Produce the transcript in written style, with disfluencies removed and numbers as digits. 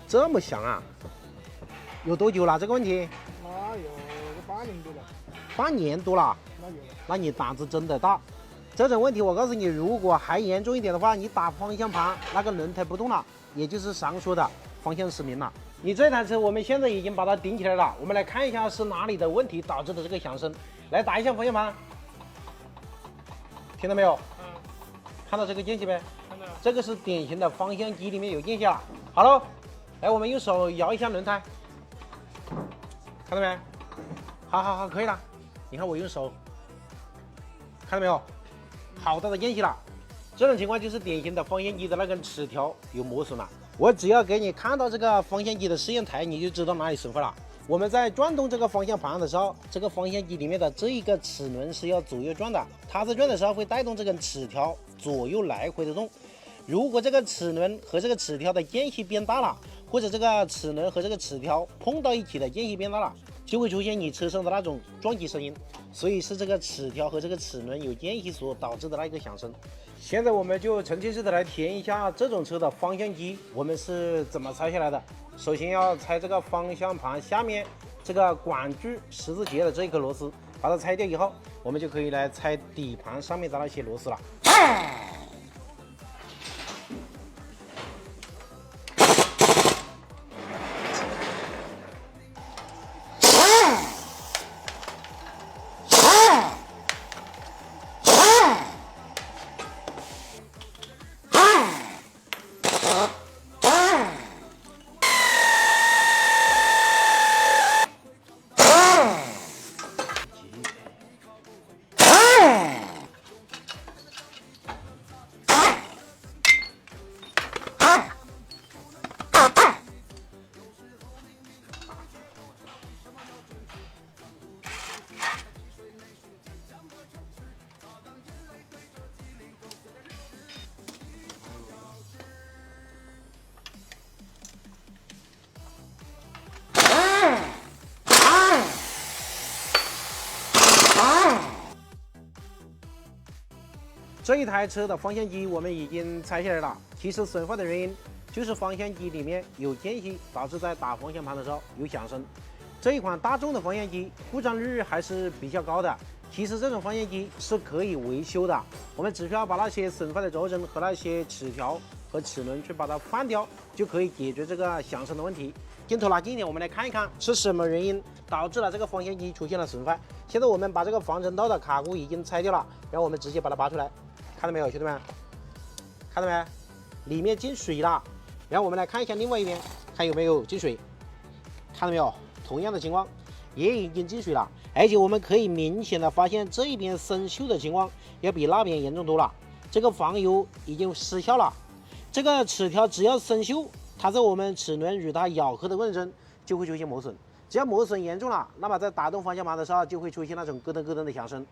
这么响啊？有多久了？这个问题？那有个半年多了。半年多了。那有了。那你胆子真的大。这种问题我告诉你，如果还严重一点的话，你打方向盘那个轮胎不动了，也就是常说的方向失明了。你这台车我们现在已经把它顶起来了，我们来看一下是哪里的问题导致的这个响声。来打一下方向盘，听到没有？看到这个间隙没？看到了。这个是典型的方向机里面有间隙了。好了，来我们用手摇一下轮胎，看到没？好，可以了。你看我用手，看到没有？好大的间隙了。这种情况就是典型的方向机的那根齿条有磨损了。我只要给你看到这个方向机的试验台，你就知道哪里损坏了。我们在转动这个方向盘的时候，这个方向机里面的这一个齿轮是要左右转的，它在转的时候会带动这根齿条左右来回的动。如果这个齿轮和这个齿条的间隙变大了，或者这个齿轮和这个齿条碰到一起的间隙变大了，就会出现你车上的那种撞击声音。所以是这个齿条和这个齿轮有间隙所导致的那个响声。现在我们就沉浸式的来体验一下这种车的方向机我们是怎么拆下来的。首先要拆这个方向盘下面这个管距十字结的这一颗螺丝，把它拆掉以后，我们就可以来拆底盘上面的那些螺丝了。这一台车的方向机我们已经拆下来了，其实损坏的原因就是方向机里面有间隙，导致在打方向盘的时候有响声。这一款大众的方向机故障率还是比较高的，其实这种方向机是可以维修的，我们只需要把那些损坏的轴承和那些齿条和齿轮去把它换掉，就可以解决这个响声的问题。镜头拿近一点，我们来看一看是什么原因导致了这个方向机出现了损坏。现在我们把这个防尘套的卡箍已经拆掉了，然后我们直接把它拔出来。看到没有，兄弟们？看到没？里面进水了。然后我们来看一下另外一边，看有没有进水。看到没有？同样的情况，也已经进水了。而且我们可以明显的发现这边生锈的情况要比那边严重多了。这个防油已经失效了。这个齿条只要生锈，它在我们齿轮与它咬合的过程中就会出现磨损。只要磨损严重了，那么在打动方向盘的时候就会出现那种咯噔咯噔的响声。